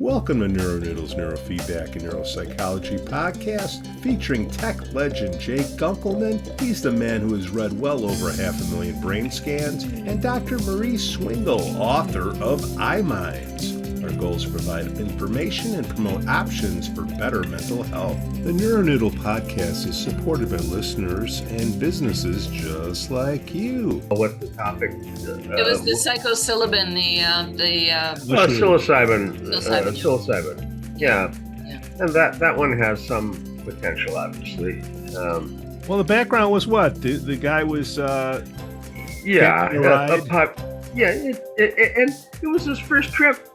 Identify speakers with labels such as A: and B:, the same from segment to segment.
A: Welcome to Neuronoodle's Neurofeedback and Neuropsychology podcast featuring tech legend Jake Gunkelman. He's the man who has read well over 500,000 brain scans, and Dr. Marie Swingle, author of iMinds. Our goal is to provide information and promote options for better mental health. The Neuronoodle podcast is supported by listeners and businesses just like you.
B: What the topic?
C: It was the psycicibyn,
B: psilocybin. Yeah. And that one has some potential, obviously.
A: Well, the background was what? The guy was
B: and it was his first trip.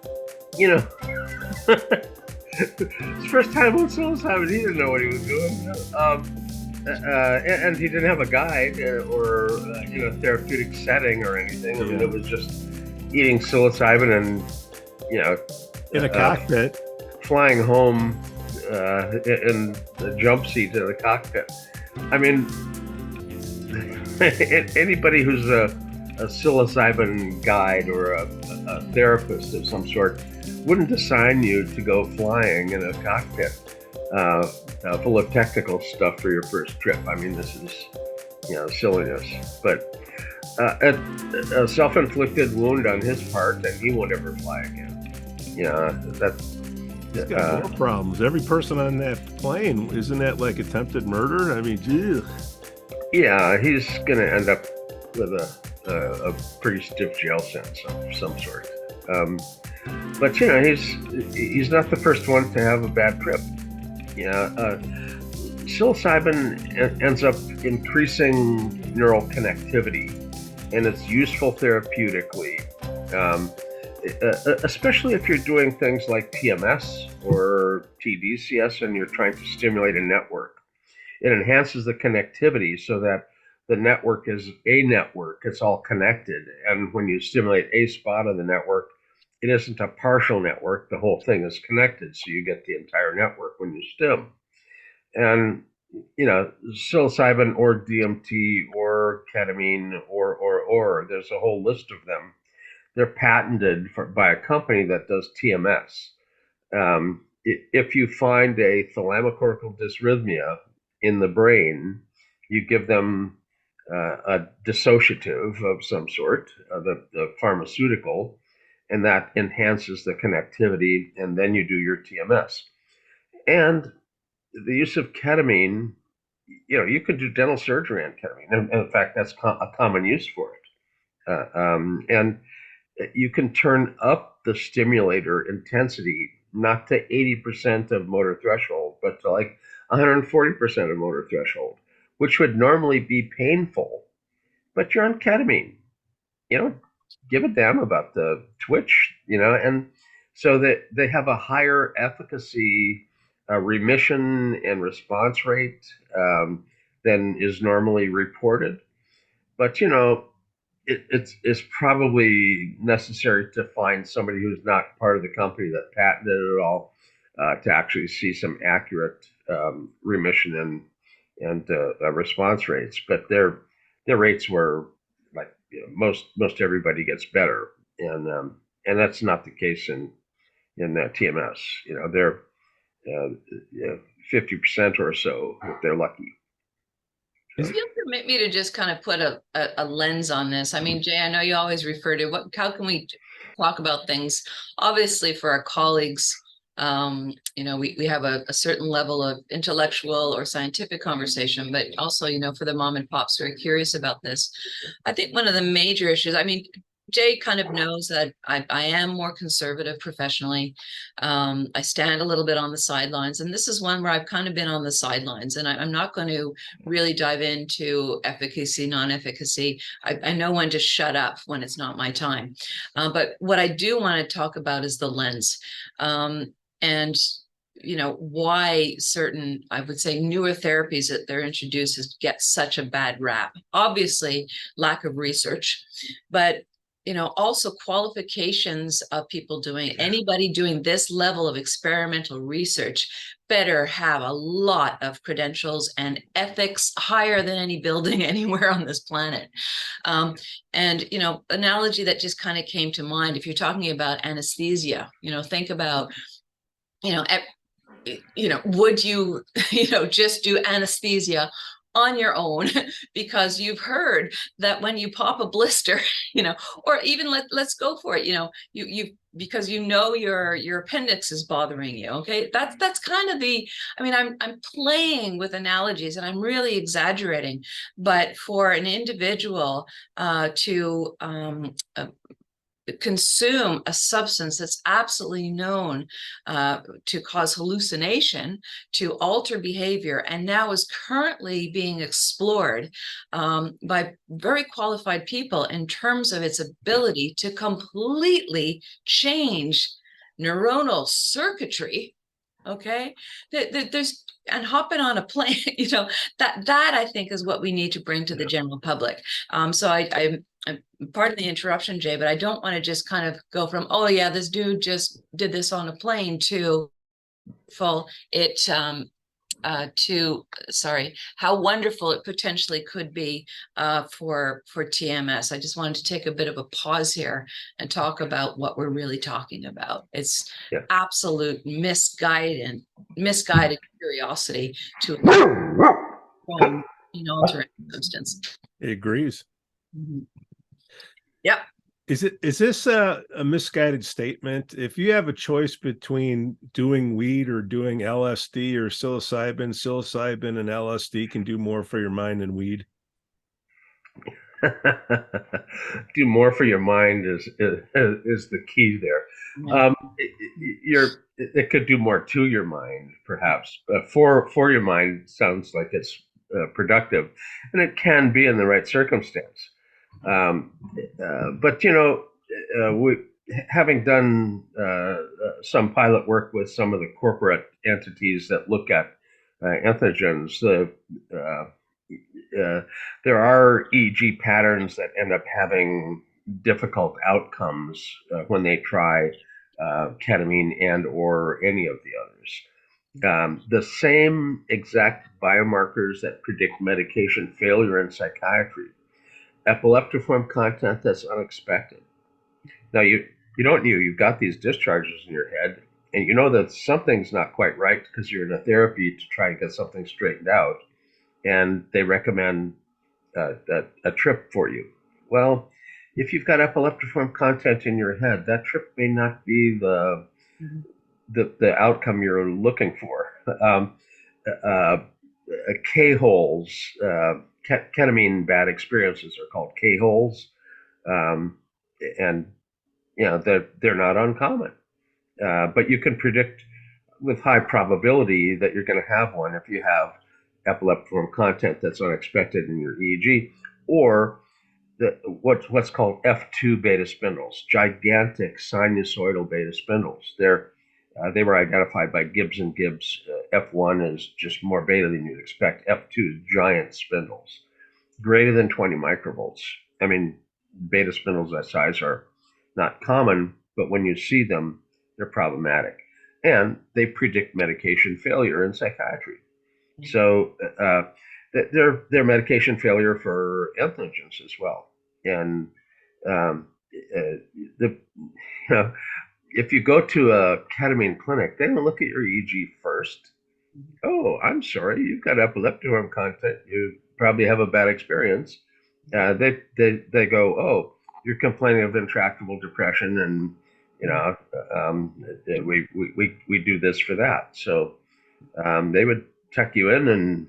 B: You know, his first time on psilocybin, he didn't know what he was doing. And he didn't have a guide or therapeutic setting or anything. I mean, it was just eating psilocybin and
A: in a cockpit,
B: flying home in the jump seat in the cockpit. I mean, anybody who's a psilocybin guide or a therapist of some sort wouldn't assign you to go flying in a cockpit full of technical stuff for your first trip. I mean, this is, silliness. But a self-inflicted wound on his part, and he won't ever fly again.
A: He's got more problems. Every person on that plane, isn't that like attempted murder? I mean, geez.
B: Yeah, he's going to end up with a pretty stiff jail sentence of some sort. But he's not the first one to have a bad trip. Psilocybin ends up increasing neural connectivity, and it's useful therapeutically, especially if you're doing things like PMS or TDCS and you're trying to stimulate a network. It enhances the connectivity so that the network is a network. It's all connected, and when you stimulate a spot of the network, it isn't a partial network. The whole thing is connected, so you get the entire network when you stim. And, psilocybin or DMT or ketamine or there's a whole list of them. They're patented by a company that does TMS. If you find a thalamocortical dysrhythmia in the brain, you give them a dissociative of some sort, the pharmaceutical, and that enhances the connectivity, and then you do your TMS. And the use of ketamine, you can do dental surgery on ketamine. And in fact, that's a common use for it. And you can turn up the stimulator intensity, not to 80% of motor threshold, but to like 140% of motor threshold, which would normally be painful. But you're on ketamine. Give a damn about the twitch, and so that they have a higher efficacy, remission and response rate than is normally reported. But, it's probably necessary to find somebody who's not part of the company that patented it all to actually see some accurate remission and response rates. But their rates were like, most everybody gets better, and that's not the case in TMS. They're 50% or so if they're lucky.
C: If you'll permit me to just kind of put a lens on this. I mean, Jay, I know you always refer to how can we talk about things? Obviously, for our colleagues, we have a certain level of intellectual or scientific conversation, but also, for the mom and pops who are curious about this. I think one of the major issues, I mean, Jay kind of knows that I am more conservative professionally. I stand a little bit on the sidelines, and this is one where I've kind of been on the sidelines, and I'm not going to really dive into efficacy, non-efficacy. I know when to shut up when it's not my time. But what I do want to talk about is the lens. And why certain, I would say, newer therapies that they're introduced get such a bad rap. Obviously, lack of research, but also qualifications of anybody doing this level of experimental research better have a lot of credentials and ethics higher than any building anywhere on this planet. And, analogy that just kind of came to mind, if you're talking about anesthesia, think about you know, would you, just do anesthesia on your own because you've heard that when you pop a blister, or even let's go for it, you because your appendix is bothering you. Okay, that's kind of I'm playing with analogies and I'm really exaggerating, but for an individual to consume a substance that's absolutely known to cause hallucination, to alter behavior, and now is currently being explored by very qualified people in terms of its ability to completely change neuronal circuitry. Okay, there's and hopping on a plane, that I think is what we need to bring to the general public. So I'm pardon the interruption, Jay, but I don't want to just kind of go from, oh yeah, this dude just did this on a plane to how wonderful it potentially could be for TMS. I just wanted to take a bit of a pause here and talk about what we're really talking about. It's absolute misguided curiosity to inalterant substance.
A: It agrees.
C: Mm-hmm. Yep.
A: Is this a misguided statement? If you have a choice between doing weed or doing LSD or psilocybin and LSD can do more for your mind than weed.
B: Do more for your mind is the key there. It could do more to your mind, perhaps. For your mind sounds like it's productive, and it can be in the right circumstance. But having done some pilot work with some of the corporate entities that look at entheogens, there are EEG patterns that end up having difficult outcomes when they try ketamine and or any of the others. The same exact biomarkers that predict medication failure in psychiatry, epileptiform content that's unexpected. Now you've got these discharges in your head, and you know that something's not quite right because you're in a therapy to try and get something straightened out, and they recommend a trip for you. Well, if you've got epileptiform content in your head, that trip may not be the outcome you're looking for. K-holes, ketamine bad experiences are called K-holes, and they're not uncommon. But you can predict with high probability that you're going to have one if you have epileptiform content that's unexpected in your EEG, or what's called F2 beta spindles, gigantic sinusoidal beta spindles. They were identified by Gibbs and Gibbs. F1 is just more beta than you'd expect. F2 is giant spindles, greater than 20 microvolts. I mean, beta spindles that size are not common, but when you see them, they're problematic. And they predict medication failure in psychiatry. So they're medication failure for entheogens as well. And if you go to a ketamine clinic, they don't look at your EEG first. Oh, I'm sorry, you've got epileptiform content. You probably have a bad experience. They go, oh, you're complaining of intractable depression, and we do this for that. So they would check you in and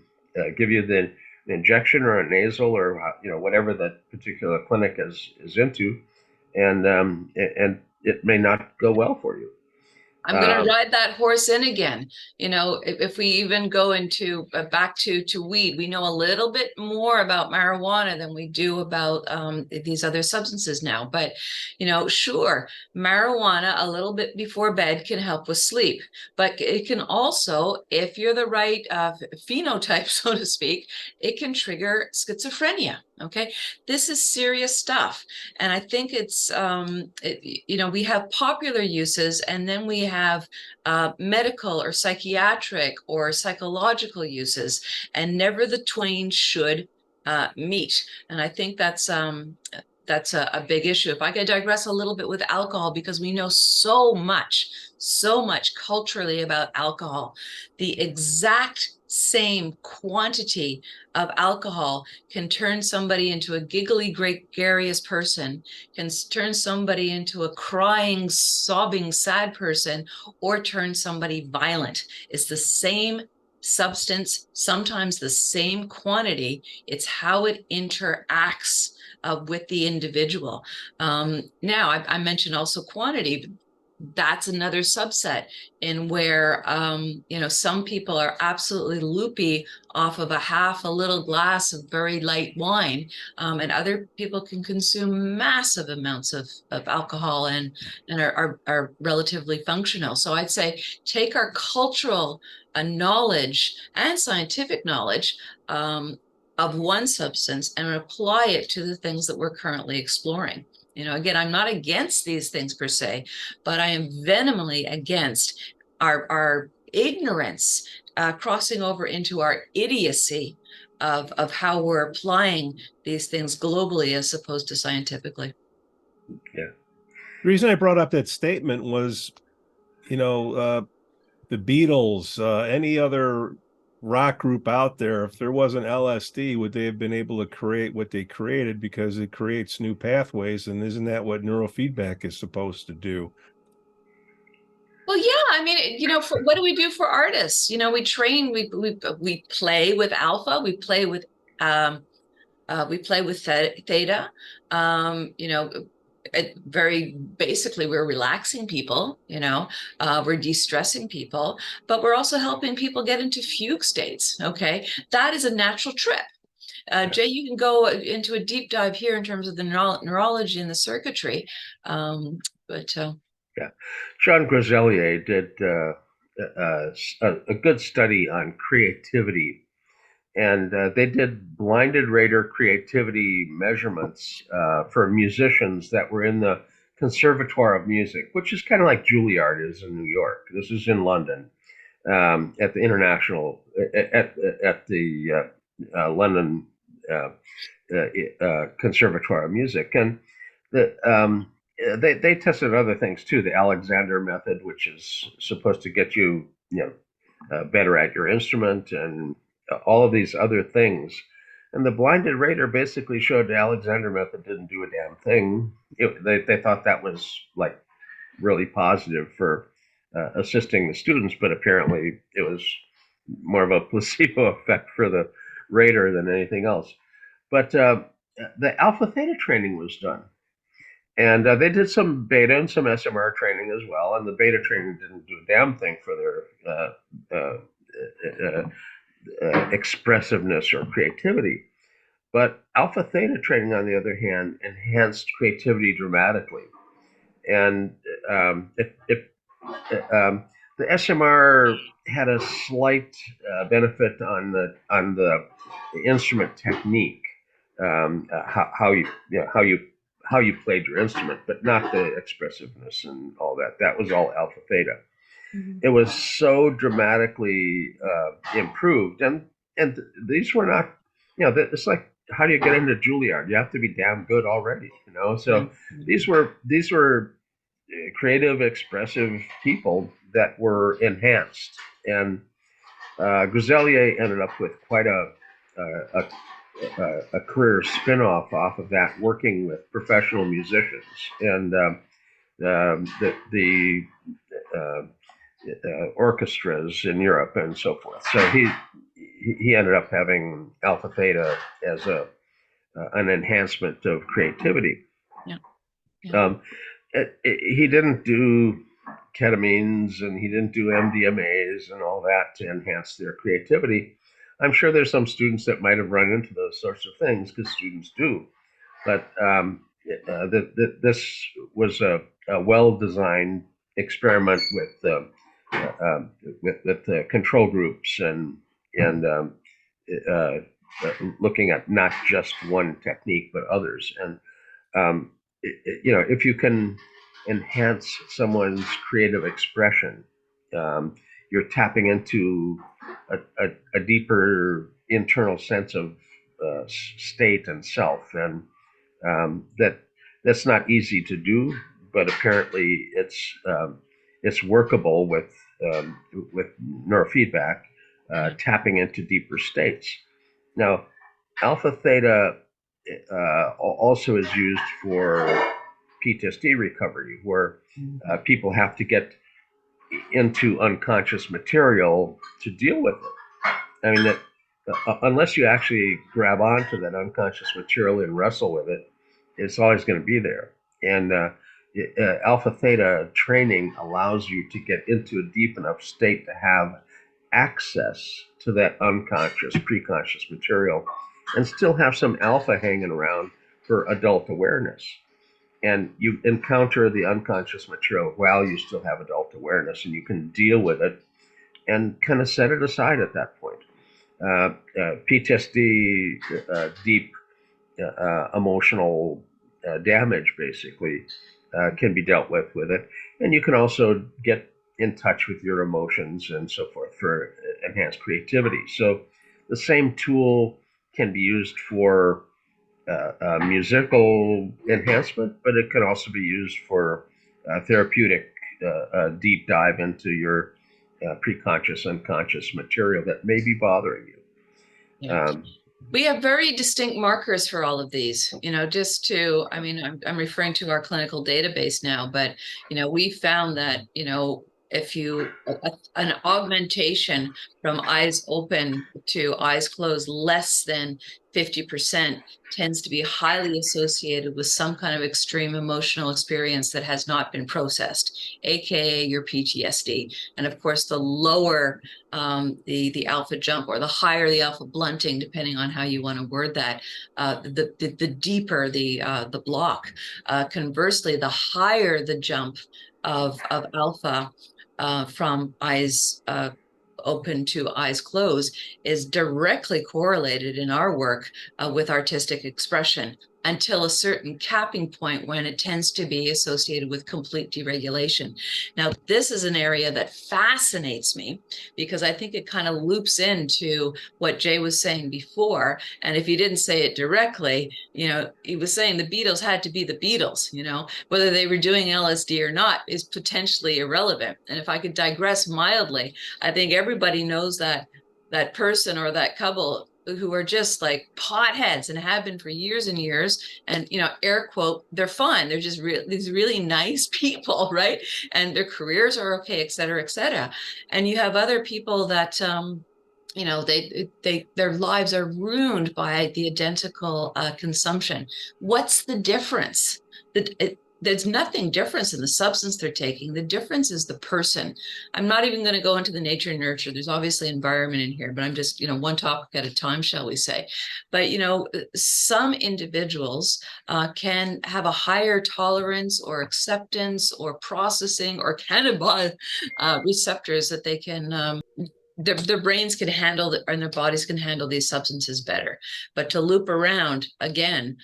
B: give you the injection or a nasal or whatever that particular clinic is into, and it may not go well for you.
C: I'm going to ride that horse in again. If we even go into back to weed, we know a little bit more about marijuana than we do about these other substances now. But, sure, marijuana a little bit before bed can help with sleep. But it can also, if you're the right phenotype, so to speak, it can trigger schizophrenia. Okay, this is serious stuff. And I think it's, we have popular uses, and then we have medical or psychiatric or psychological uses, and never the twain should meet. And I think that's that's a big issue. If I could digress a little bit with alcohol, because we know so much culturally about alcohol, the exact same quantity of alcohol can turn somebody into a giggly, gregarious person, can turn somebody into a crying, sobbing, sad person, or turn somebody violent. It's the same substance, sometimes the same quantity. It's how it interacts with the individual. Now, I mentioned also quantity. That's another subset in where, some people are absolutely loopy off of a little glass of very light wine, and other people can consume massive amounts of alcohol and are relatively functional. So I'd say take our cultural knowledge and scientific knowledge of one substance and apply it to the things that we're currently exploring. Again, I'm not against these things per se, but I am vehemently against our ignorance crossing over into our idiocy of how we're applying these things globally as opposed to scientifically.
B: Yeah.
A: The reason I brought up that statement was, the Beatles, any other rock group out there, if there wasn't LSD, would they have been able to create what they created? Because it creates new pathways, and isn't that what neurofeedback is supposed to do?
C: Well, yeah, I mean, what do we do for artists? We train, we play with alpha, we play with theta. Very basically, we're relaxing people, we're de-stressing people, but we're also helping people get into fugue states. Okay, that is a natural trip. Jay, you can go into a deep dive here in terms of the neurology and the circuitry, but
B: Yeah, Jean Griselier did a good study on creativity, and they did blinded rater creativity measurements for musicians that were in the Conservatoire of Music, which is kind of like Juilliard is in New York. This is in London, at the international at the London Conservatoire of Music, and the they tested other things too. The Alexander method, which is supposed to get you better at your instrument, and all of these other things. And the blinded rater basically showed the Alexander method didn't do a damn thing. They thought that was like really positive for assisting the students, but apparently it was more of a placebo effect for the rater than anything else. But the alpha theta training was done. And they did some beta and some SMR training as well. And the beta training didn't do a damn thing for their expressiveness or creativity. But alpha theta training, on the other hand, enhanced creativity dramatically. And the SMR had a slight benefit on the instrument technique, how you played your instrument, but not the expressiveness and all that. That was all alpha theta. Mm-hmm. It was so dramatically improved, and these were not, it's like, how do you get into Juilliard? You have to be damn good already, So mm-hmm. these were creative, expressive people that were enhanced, and Griselier ended up with quite a career spin-off off of that, working with professional musicians and the orchestras in Europe and so forth. So he ended up having alpha theta as an enhancement of creativity. Yeah. He didn't do ketamines, and he didn't do MDMAs and all that to enhance their creativity. I'm sure there's some students that might have run into those sorts of things, because students do. But this was a well-designed experiment with the control groups and looking at not just one technique but others. And if you can enhance someone's creative expression, you're tapping into a deeper internal sense of state and self, and That's not easy to do, but apparently it's workable with neurofeedback, tapping into deeper states. Now, alpha theta also is used for PTSD recovery, where people have to get into unconscious material to deal with it. I mean, unless you actually grab onto that unconscious material and wrestle with it, it's always going to be there. And alpha theta training allows you to get into a deep enough state to have access to that unconscious, preconscious material and still have some alpha hanging around for adult awareness. And you encounter the unconscious material while you still have adult awareness, and you can deal with it and kind of set it aside at that point. PTSD, deep emotional damage, basically, can be dealt with it. And you can also get in touch with your emotions and so forth for enhanced creativity. So the same tool can be used for musical enhancement, but it can also be used for therapeutic deep dive into your preconscious, unconscious material that may be bothering you.
C: Yeah. We have very distinct markers for all of these, just to, I mean, I'm referring to our clinical database now, but, we found that, if an augmentation from eyes open to eyes closed less than 50% tends to be highly associated with some kind of extreme emotional experience that has not been processed, aka your PTSD. And of course, the lower the alpha jump, or the higher the alpha blunting, depending on how you want to word that, the deeper the block. Conversely, the higher the jump of alpha from eyes open to eyes closed is directly correlated in our work with artistic expression, until a certain capping point when it tends to be associated with complete deregulation. Now, this is an area that fascinates me because I think it kind of loops into what Jay was saying before. And if he didn't say it directly, he was saying the Beatles had to be the Beatles, whether they were doing LSD or not is potentially irrelevant. And if I could digress mildly, I think everybody knows that person or that couple who are just like potheads and have been for years and years, and air quote, they're fun, they're just these really nice people, right? And their careers are okay, et cetera, et cetera. And you have other people that their lives are ruined by the identical consumption. What's the difference? There's nothing difference in the substance they're taking. The difference is the person. I'm not even going to go into the nature and nurture. There's obviously environment in here, but I'm just, one topic at a time, shall we say. But, some individuals can have a higher tolerance or acceptance or processing or cannabis receptors that they can their brains can handle and their bodies can handle these substances better. But to loop around again,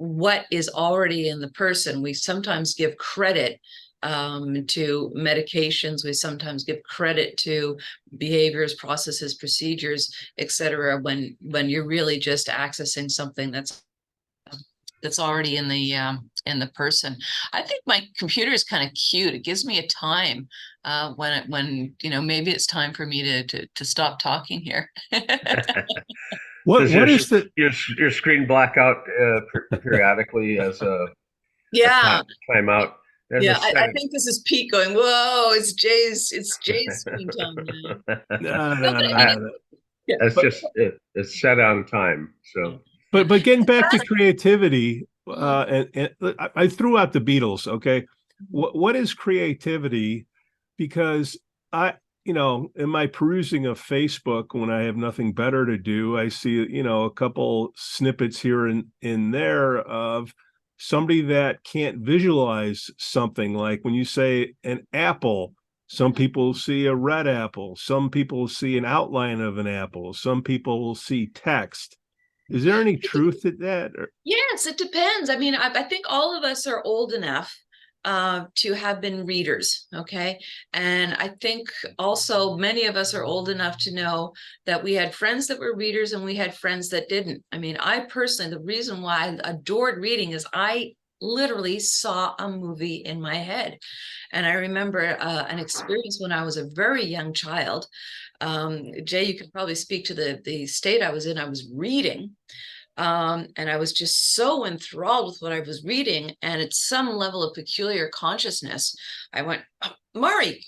C: what is already in the person, we sometimes give credit to medications, we sometimes give credit to behaviors, processes, procedures, etc., when you're really just accessing something that's already in the person. I think my computer is kind of cute. It gives me a time when maybe it's time for me to stop talking here.
A: What is
B: your screen blackout periodically as a timeout?
C: I think this is Pete going, whoa, it's Jay's screen time now.
B: It's set on time. So
A: but getting back to creativity, and I threw out the Beatles. Okay, what is creativity? Because in my perusing of Facebook, when I have nothing better to do, I see a couple snippets here and in there of somebody that can't visualize something. Like when you say an apple, some people see a red apple, some people see an outline of an apple, some people will see text. Is there any truth to that?
C: Yes, it depends. I mean, I think all of us are old enough to have been readers, okay? And I think also many of us are old enough to know that we had friends that were readers and we had friends that didn't. I mean, I personally, the reason why I adored reading is I literally saw a movie in my head. And I remember an experience when I was a very young child. Jay, you could probably speak to the state I was in. I was reading. And I was just so enthralled with what I was reading. And at some level of peculiar consciousness, I went, oh, Murray,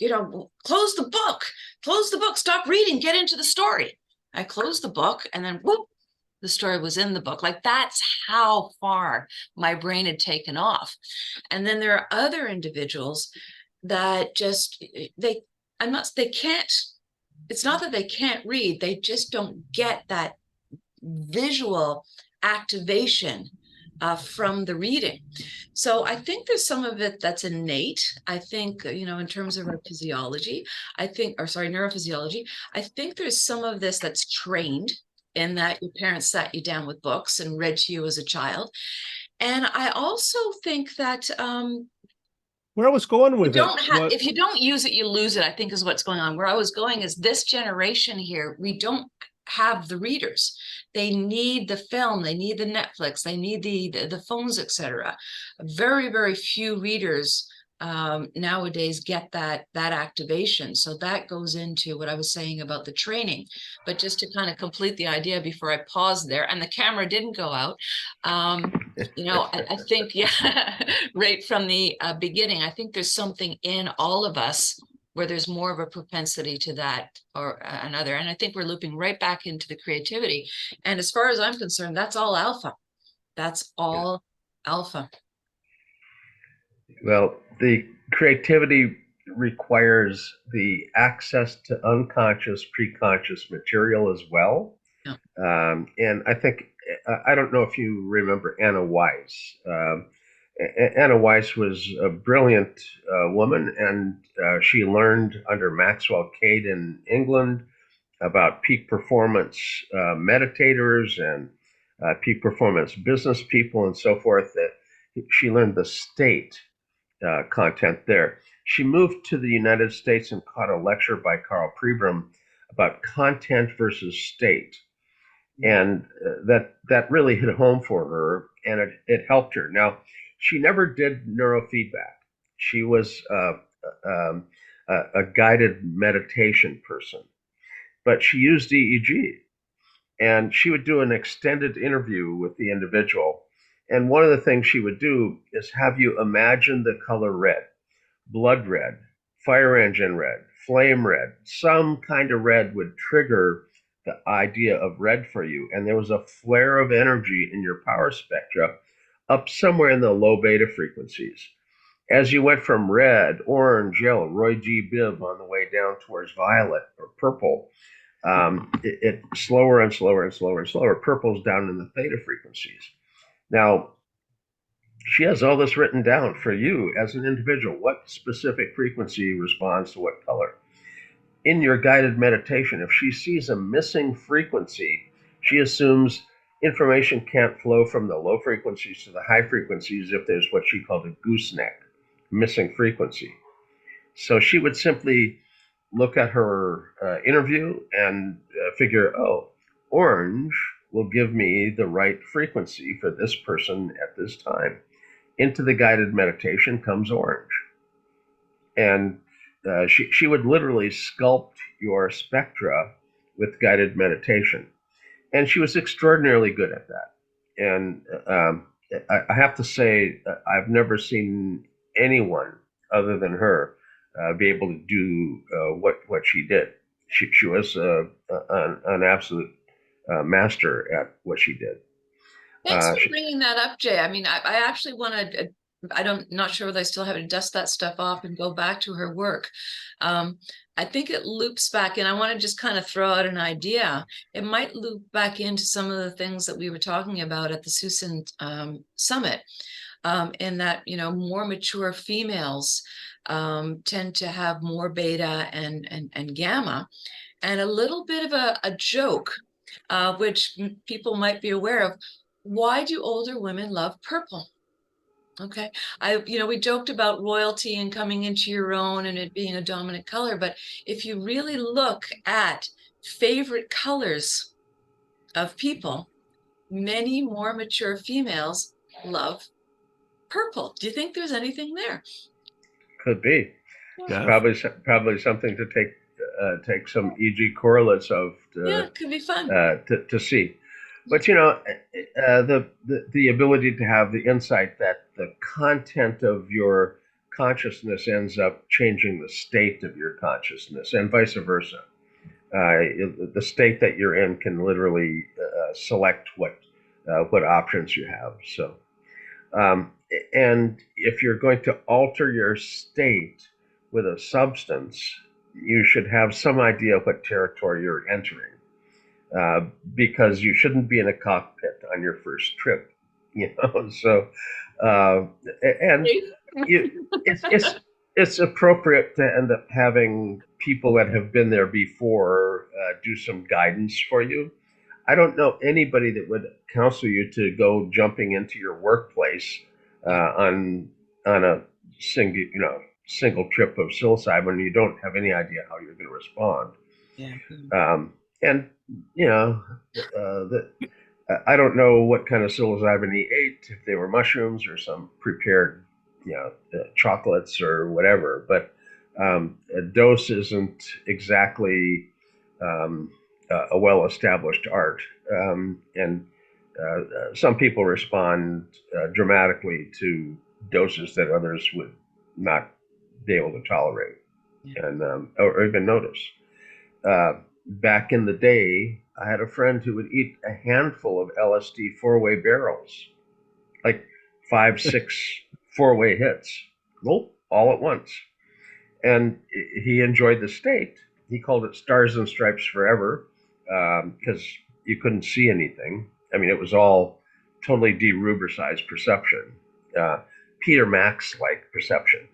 C: close the book, stop reading, get into the story. I closed the book and then whoop, the story was in the book. Like that's how far my brain had taken off. And then there are other individuals that just, they can't, it's not that they can't read, they just don't get that visual activation from the reading. So I think there's some of it that's innate. I think, in terms of our physiology, neurophysiology, I think there's some of this that's trained in that your parents sat you down with books and read to you as a child. And I also think that
A: where I was going with
C: if you don't use it, you lose it, I think is what's going on. Where I was going is this generation here, we don't have the readers. They need the film, they need the Netflix, they need the phones, etc. Very, very few readers nowadays get that activation. So that goes into what I was saying about the training. But just to kind of complete the idea before I paused there, and the camera didn't go out, I think, yeah, right from the beginning, I think there's something in all of us where there's more of a propensity to that or another. And I think we're looping right back into the creativity. And as far as I'm concerned, that's all alpha. That's all alpha.
B: Well, the creativity requires the access to unconscious, preconscious material as well.
C: Yeah.
B: And I think, I don't know if you remember Anna Weiss. Anna Weiss was a brilliant woman, and she learned under Maxwell Cade in England about peak performance meditators and peak performance business people and so forth. That she learned the state content there. She moved to the United States and caught a lecture by Carl Pribram about content versus state. And that really hit home for her, and it helped her. Now, she never did neurofeedback. She was a guided meditation person, but she used EEG, and she would do an extended interview with the individual. And one of the things she would do is have you imagine the color red, blood red, fire engine red, flame red. Some kind of red would trigger the idea of red for you. And there was a flare of energy in your power spectra up somewhere in the low beta frequencies. As you went from red, orange, yellow, Roy G. Biv on the way down towards violet or purple, it slower and slower and slower and slower. Purple's down in the theta frequencies. Now, she has all this written down for you as an individual. What specific frequency responds to what color? In your guided meditation, if she sees a missing frequency, she assumes information can't flow from the low frequencies to the high frequencies if there's what she called a gooseneck, missing frequency. So she would simply look at her interview and figure, oh, orange will give me the right frequency for this person at this time. Into the guided meditation comes orange. And she would literally sculpt your spectra with guided meditation. And she was extraordinarily good at that. And I have to say, I've never seen anyone other than her be able to do what she did. She was an absolute master at what she did.
C: Thanks for bringing that up, Jay. I mean, I actually want to, not sure whether I still have to dust that stuff off and go back to her work. I think it loops back in. I want to just kind of throw out an idea. It might loop back into some of the things that we were talking about at the Susan Summit, in that, more mature females tend to have more beta and gamma, and a little bit of a joke, which people might be aware of. Why do older women love purple? Okay. We joked about royalty and coming into your own and it being a dominant color, but if you really look at favorite colors of people, many more mature females love purple. Do you think there's anything there?
B: Could be.
C: Yeah.
B: Probably something to take some EG correlates of
C: Yeah, it could be fun.
B: To see. But the ability to have the insight that the content of your consciousness ends up changing the state of your consciousness, and vice versa. The state that you're in can literally select what options you have. So, um, and if you're going to alter your state with a substance, you should have some idea of what territory you're entering, because you shouldn't be in a cockpit on your first trip, So, and it's appropriate to end up having people that have been there before do some guidance for you. I don't know anybody that would counsel you to go jumping into your workplace on a single trip of psilocybin when you don't have any idea how you're going to respond.
C: Yeah.
B: And I don't know what kind of psilocybin he ate, if they were mushrooms or some prepared, chocolates or whatever. But a dose isn't exactly a well-established art, and some people respond dramatically to doses that others would not be able to tolerate, and or even notice. Back in the day, I had a friend who would eat a handful of LSD four-way barrels, like 5, 6 four-way hits, all at once. And he enjoyed the state. He called it stars and stripes forever, because you couldn't see anything. I mean, it was all totally derubricized perception, Peter Max-like perception.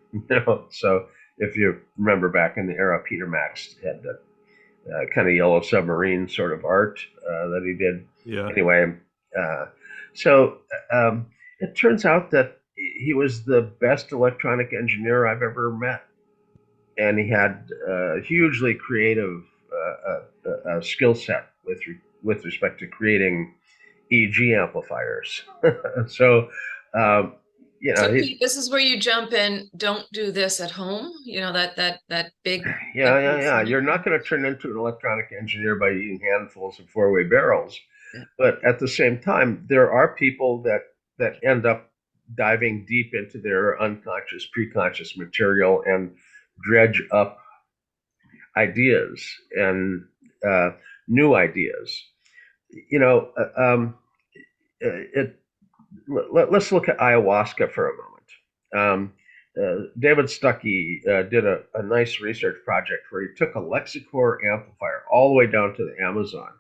B: So if you remember back in the era, Peter Max had the kind of yellow submarine sort of art that he did.
A: Yeah.
B: Anyway, so it turns out that he was the best electronic engineer I've ever met, and he had a hugely creative skill set with respect to creating EG amplifiers. So,
C: So Pete, this is where you jump in. Don't do this at home. That big.
B: Yeah. You're not going to turn into an electronic engineer by eating handfuls of four-way barrels, but at the same time, there are people that end up diving deep into their unconscious, preconscious material and dredge up ideas and new ideas. Let's look at ayahuasca for a moment. David Stuckey did a nice research project where he took a Lexicor amplifier all the way down to the Amazon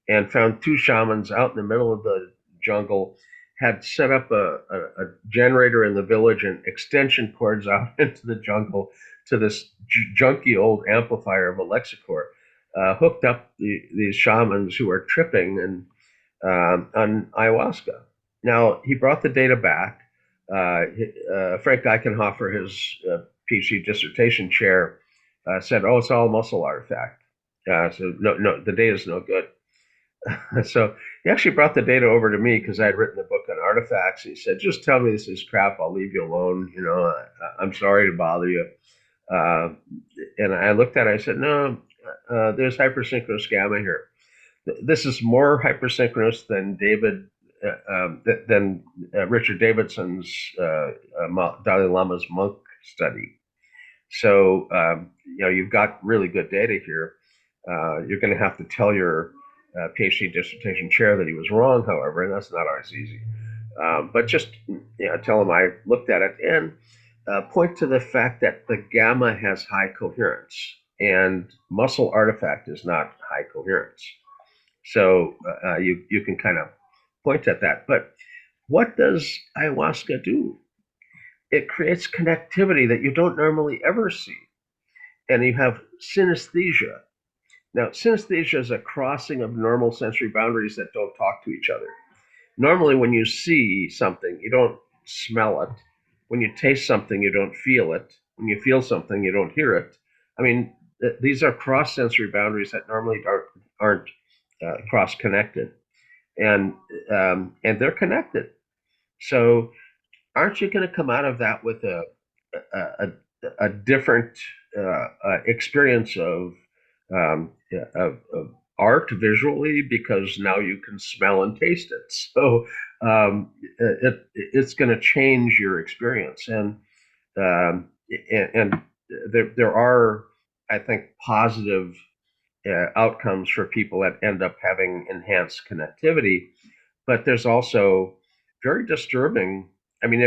B: and found 2 shamans out in the middle of the jungle, had set up a generator in the village and extension cords out into the jungle to this junky old amplifier of a Lexicor, hooked up these shamans who are tripping and on ayahuasca. Now, he brought the data back. Frank Eichenhofer, his PhD dissertation chair, said, "Oh, it's all muscle artifact. So no, the data is no good." So he actually brought the data over to me because I had written the book on artifacts. He said, "Just tell me this is crap. I'll leave you alone. I'm sorry to bother you." And I looked at it. I said, "No, there's hypersynchronous gamma here. This is more hypersynchronous than Richard Davidson's Dalai Lama's monk study. So you've got really good data here. You're going to have to tell your PhD dissertation chair that he was wrong, however, and that's not always easy. But just tell him I looked at it and point to the fact that the gamma has high coherence and muscle artifact is not high coherence. So you can kind of point at that. But what does ayahuasca do? It creates connectivity that you don't normally ever see. And you have synesthesia. Now, synesthesia is a crossing of normal sensory boundaries that don't talk to each other. Normally, when you see something, you don't smell it. When you taste something, you don't feel it. When you feel something, you don't hear it. I mean, these are cross-sensory boundaries that normally aren't cross-connected, and they're connected. So, aren't you going to come out of that with a, a different experience of art visually, because now you can smell and taste it? So it's going to change your experience, um, and there are, I think, positive outcomes for people that end up having enhanced connectivity, but there's also very disturbing. I mean,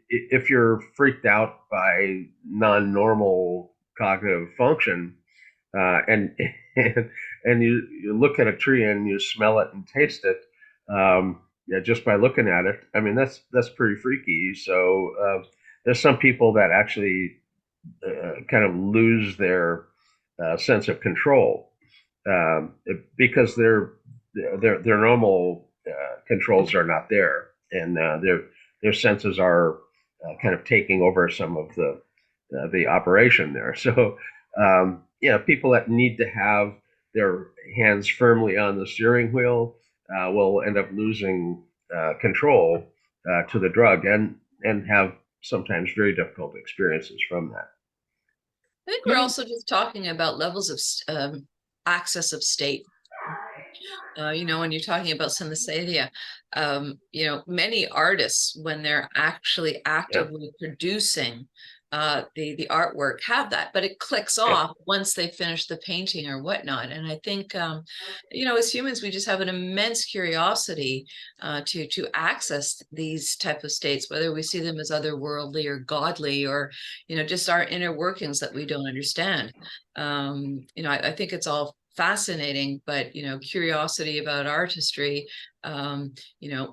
B: if you're freaked out by non-normal cognitive function, and and you look at a tree and you smell it and taste it, yeah, just by looking at it, I mean, that's pretty freaky. So there's some people that actually kind of lose their sense of control, because their normal controls are not there, and their senses are kind of taking over some of the operation there. So yeah, people that need to have their hands firmly on the steering wheel will end up losing control to the drug, and have sometimes very difficult experiences from that.
C: I think we're also just talking about levels of access of state. When you're talking about synesthesia, many artists, when they're actually actively producing the artwork, have that, but it clicks off once they finish the painting or whatnot. And I think, as humans, we just have an immense curiosity to access these type of states, whether we see them as otherworldly or godly, or, just our inner workings that we don't understand. I think it's all fascinating, but curiosity about artistry,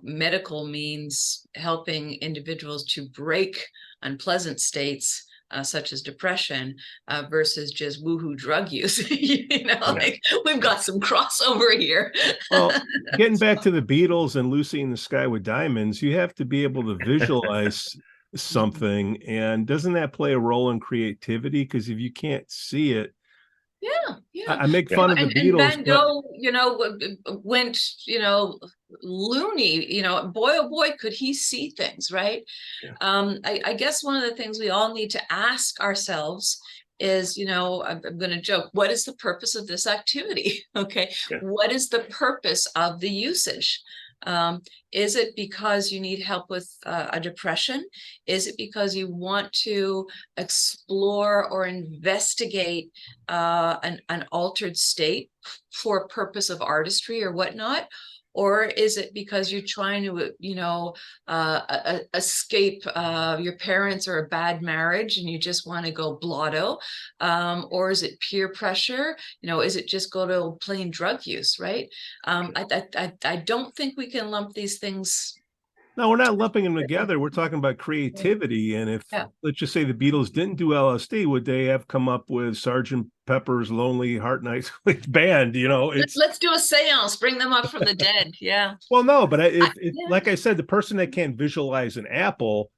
C: medical means helping individuals to break unpleasant states such as depression, versus just woohoo drug use. Like, we've got some crossover here.
A: Well, getting back to the Beatles and Lucy in the Sky with Diamonds, you have to be able to visualize something, and doesn't that play a role in creativity? Because if you can't see it, I make fun of the Beatles,
C: and Van Gogh, went, loony, boy, oh boy, could he see things, right? I guess one of the things we all need to ask ourselves is, I'm going to joke, what is the purpose of this activity? Okay. What is the purpose of the usage? Is it because you need help with a depression? Is it because you want to explore or investigate an altered state for a purpose of artistry or whatnot? Or is it because you're trying to, escape your parents or a bad marriage and you just want to go blotto? Or is it peer pressure? Is it just go to plain drug use, right? I don't think we can lump these things.
A: No, we're not lumping them together. We're talking about creativity. And if, let's just say, the Beatles didn't do LSD, would they have come up with Sgt. Pepper's Lonely Heart Nights Band?
C: Let's do a seance, bring them up from the dead. Yeah.
A: Well, no, but if like I said, the person that can't visualize an apple,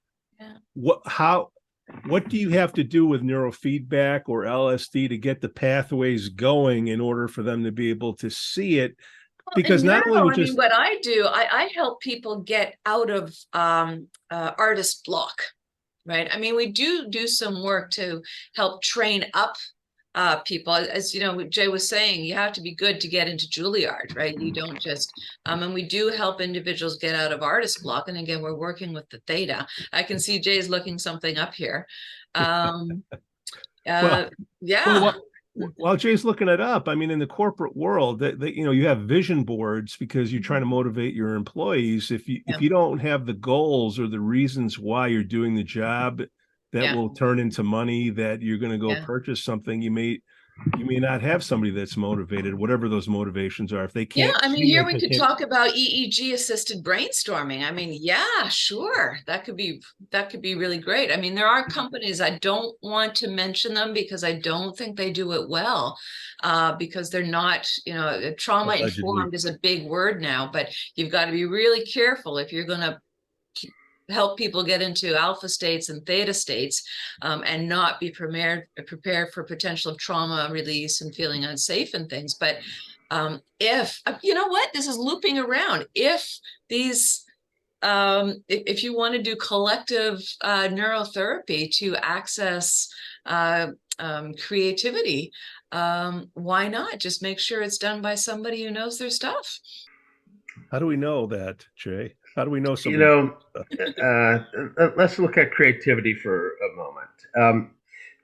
A: what do you have to do with neurofeedback or LSD to get the pathways going in order for them to be able to see it? Because not only
C: what I do, I help people get out of artist block, right? I mean, we do some work to help train up people. As Jay was saying, you have to be good to get into Juilliard, right? You don't just, and we do help individuals get out of artist block. And again, we're working with the Theta. I can see Jay's looking something up here.
A: While Jay's looking it up, I mean, in the corporate world, you have vision boards because you're trying to motivate your employees. If you don't have the goals or the reasons why you're doing the job that will turn into money, that you're going to go purchase something, you may not have somebody that's motivated, whatever those motivations are. If they can't,
C: here we could talk about EEG assisted brainstorming. I mean, sure, that could be really great. I mean, there are companies, I don't want to mention them because I don't think they do it well, because they're not, trauma informed is a big word now, but you've got to be really careful if you're going to help people get into alpha states and theta states, and not be prepared for potential trauma release and feeling unsafe and things. But if you know what, this is looping around. If these if you want to do collective neurotherapy to access creativity, why not just make sure it's done by somebody who knows their stuff?
A: How do we know that, Jay? How do we know
B: You
A: somebody?
B: know, let's look at creativity for a moment.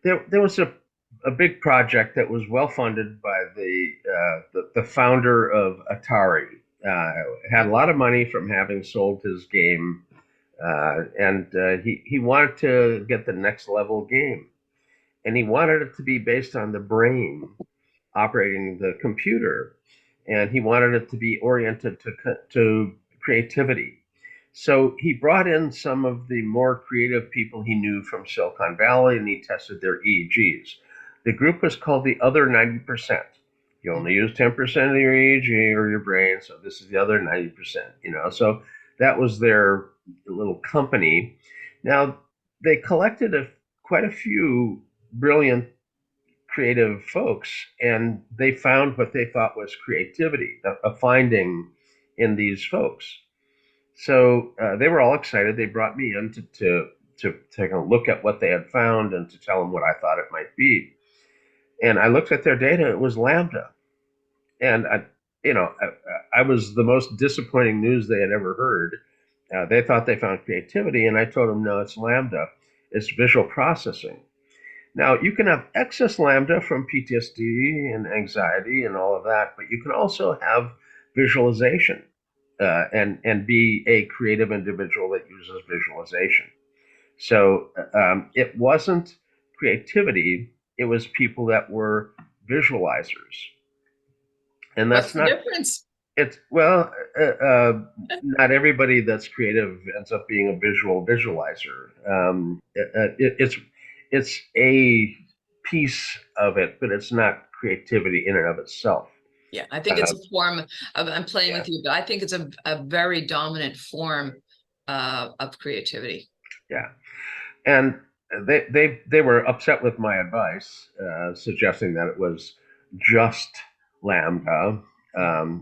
B: There was a big project that was well funded by the founder of Atari. Had a lot of money from having sold his game, and he wanted to get the next level game, and he wanted it to be based on the brain operating the computer, and he wanted it to be oriented to creativity. So he brought in some of the more creative people he knew from Silicon Valley, and he tested their EEGs. The group was called the other 90%. You only use 10% of your EEG or your brain, so this is the other 90%. So that was their little company. Now they collected quite a few brilliant creative folks, and they found what they thought was creativity, a finding in these folks. So they were all excited. They brought me in to take a look at what they had found and to tell them what I thought it might be. And I looked at their data. It was lambda, and I was the most disappointing news they had ever heard. They thought they found creativity, and I told them, no, it's lambda. It's visual processing. Now, you can have excess lambda from PTSD and anxiety and all of that, but you can also have visualization and be a creative individual that uses visualization. So it wasn't creativity, it was people that were visualizers. And that's
C: What's the
B: not,
C: difference?
B: it's, well, not everybody that's creative ends up being a visual visualizer. It's a piece of it, but it's not creativity in and of itself.
C: Yeah, I think it's a form of, I'm playing
B: Yeah.
C: with you, but I think it's a very dominant form of creativity.
B: Yeah, and they were upset with my advice, suggesting that it was just lambda,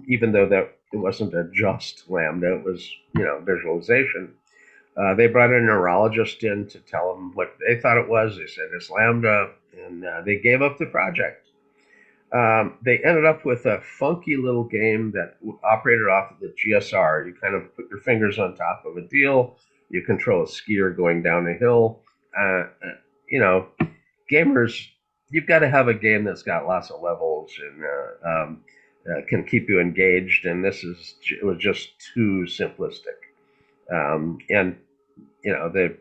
B: even though that it wasn't a just lambda. It was visualization. They brought a neurologist in to tell them what they thought it was. They said it's lambda, and they gave up the project. They ended up with a funky little game that operated off of the GSR. You kind of put your fingers on top of a deal. You control a skier going down a hill. Gamers, you've got to have a game that's got lots of levels and can keep you engaged. And it was just too simplistic. And the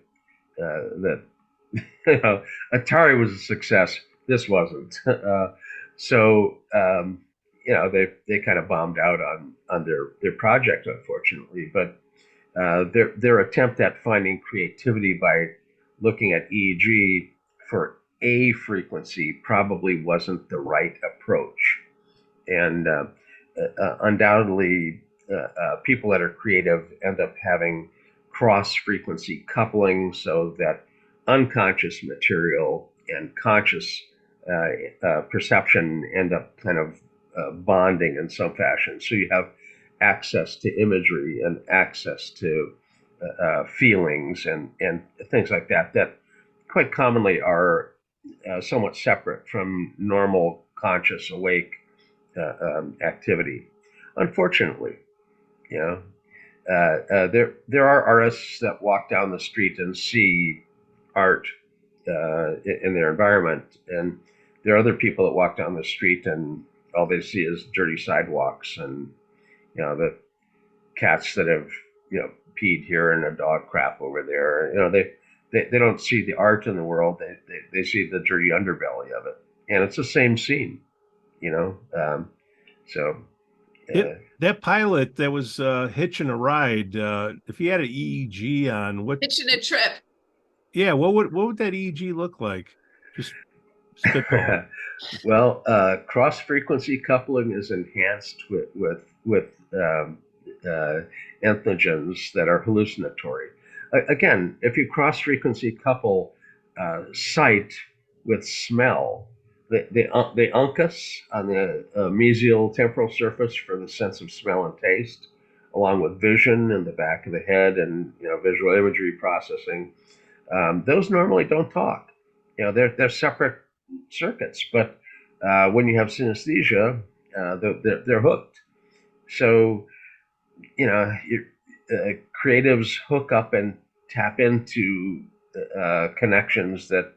B: Atari was a success. This wasn't. So they kind of bombed out on their project, unfortunately. But their attempt at finding creativity by looking at EEG for a frequency probably wasn't the right approach. And undoubtedly, people that are creative end up having cross frequency coupling so that unconscious material and conscious perception end up kind of bonding in some fashion. So you have access to imagery and access to feelings and things like that quite commonly are somewhat separate from normal conscious awake activity. Unfortunately, you know, there are artists that walk down the street and see art in their environment, and there are other people that walk down the street and all they see is dirty sidewalks and the cats that have peed here and a dog crap over there. They don't see the art in the world. They see the dirty underbelly of it, and it's the same scene. So
A: that pilot that was hitching a ride, if he had an EEG on, what
C: Hitching a trip.
A: Yeah, what would that EEG look like? Just spitball.
B: Well, cross frequency coupling is enhanced with entheogens that are hallucinatory. Again, if you cross-frequency couple sight with smell, the uncus on the mesial temporal surface for the sense of smell and taste, along with vision in the back of the head and visual imagery processing, those normally don't talk. They're separate circuits, but when you have synesthesia, they're hooked. So creatives hook up and tap into connections that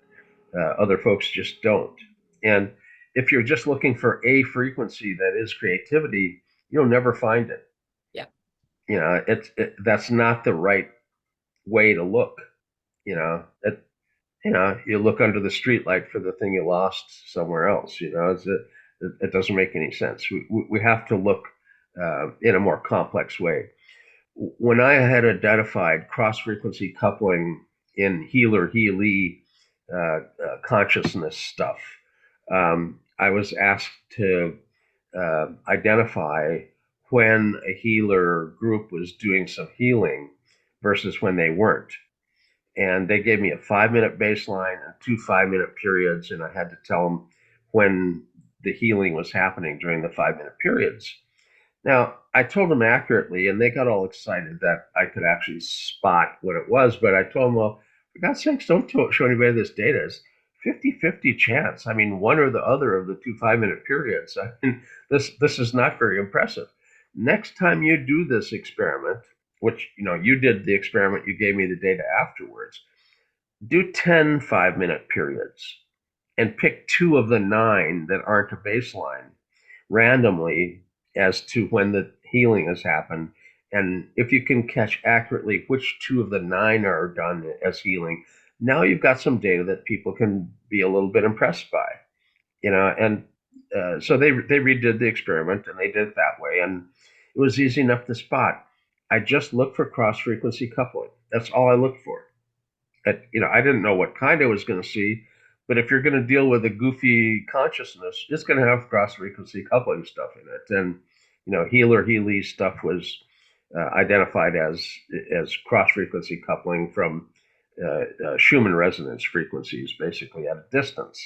B: other folks just don't. And if you're just looking for a frequency that is creativity, you'll never find it.
C: Yeah.
B: That's not the right way to look. You look under the streetlight for the thing you lost somewhere else. It doesn't make any sense. We have to look in a more complex way. When I had identified cross-frequency coupling in healer-healee consciousness stuff, I was asked to identify when a healer group was doing some healing versus when they weren't. And they gave me a 5-minute baseline and 2 5-minute periods, and I had to tell them when the healing was happening during the 5-minute periods. Now, I told them accurately, and they got all excited that I could actually spot what it was. But I told them, well, for God's sakes, don't show anybody this data. It's 50-50 chance. I mean, one or the other of the 2 5-minute periods. I mean, this is not very impressive. Next time you do this experiment, which, you did the experiment, you gave me the data afterwards, do 10 5-minute periods and pick 2 of the 9 that aren't a baseline randomly as to when the healing has happened. And if you can catch accurately which 2 of the 9 are done as healing, now you've got some data that people can be a little bit impressed by, and so they redid the experiment, and they did it that way, and it was easy enough to spot. I just looked for cross-frequency coupling. That's all I looked for. I didn't know what kind I was going to see, but if you're going to deal with a goofy consciousness, it's going to have cross-frequency coupling stuff in it. And, healer-healee stuff was identified as cross-frequency coupling from Schumann resonance frequencies, basically at a distance.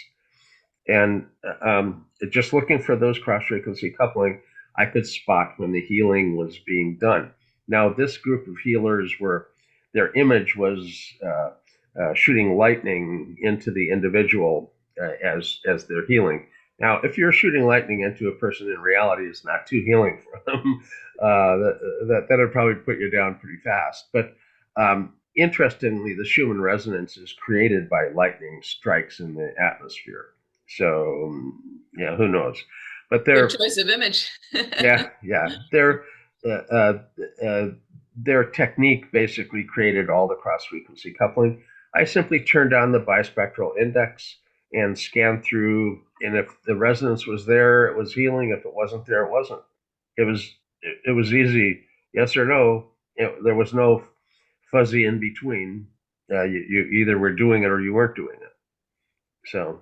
B: And just looking for those cross-frequency coupling, I could spot when the healing was being done. Now, this group of healers their image was shooting lightning into the individual as they're healing. Now, if you're shooting lightning into a person in reality, it's not too healing for them. That'd probably put you down pretty fast. But interestingly, the Schumann resonance is created by lightning strikes in the atmosphere. So, who knows? But
C: good choice of image.
B: Their technique basically created all the cross-frequency coupling. I simply turned on the bispectral index and scanned through, and if the resonance was there, it was healing. If it wasn't there, it wasn't. It was easy, yes or no. There was no fuzzy in between. You either were doing it or you weren't doing it. So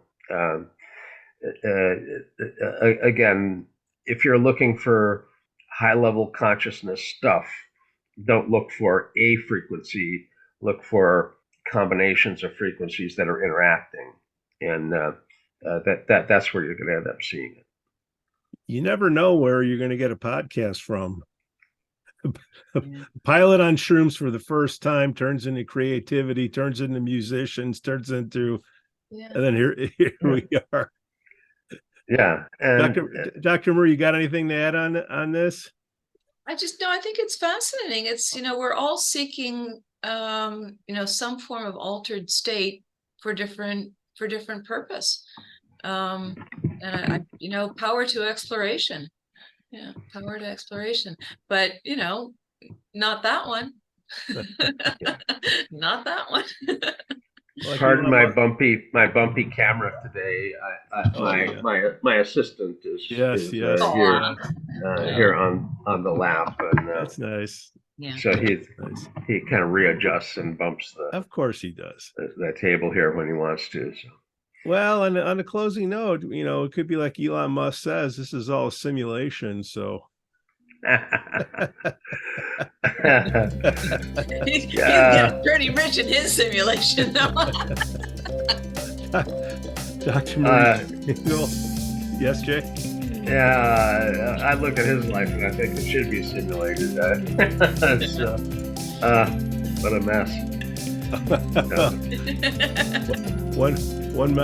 B: again, if you're looking for high-level consciousness stuff, don't look for a frequency. Look for combinations of frequencies that are interacting, and that's where you're going to end up seeing it.
A: You never know where you're going to get a podcast from. Piolet on shrooms for the first time turns into creativity, turns into musicians, turns into, and then here we are.
B: Yeah. And
A: Dr. Murray, you got anything to add on this?
C: I think it's fascinating. It's, we're all seeking, some form of altered state for different purpose. And power to exploration. Yeah, power to exploration. But, not that one. Not that one.
B: Pardon my bumpy camera today. My assistant is here on the lap, and
A: that's nice.
C: Yeah.
B: So he kind of readjusts and bumps
A: of course he does
B: the table here when he wants to. So.
A: Well, on a closing note, it could be like Elon Musk says, this is all a simulation. So
C: He's getting pretty rich in his simulation, though.
A: Dr. Swingle. Yes, Jay?
B: Yeah, I look at his life and I think it should be simulated. What a mess.
A: One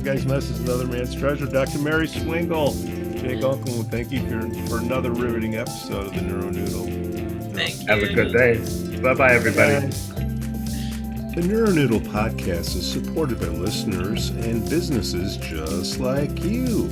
A: guy's mess is another man's treasure. Dr. Mary Swingle, Jay Gunkelman, thank you for another riveting episode of the Neuronoodle.
C: Thank you.
B: Have a good day. Bye-bye, everybody.
A: The Neuronoodle podcast is supported by listeners and businesses just like you.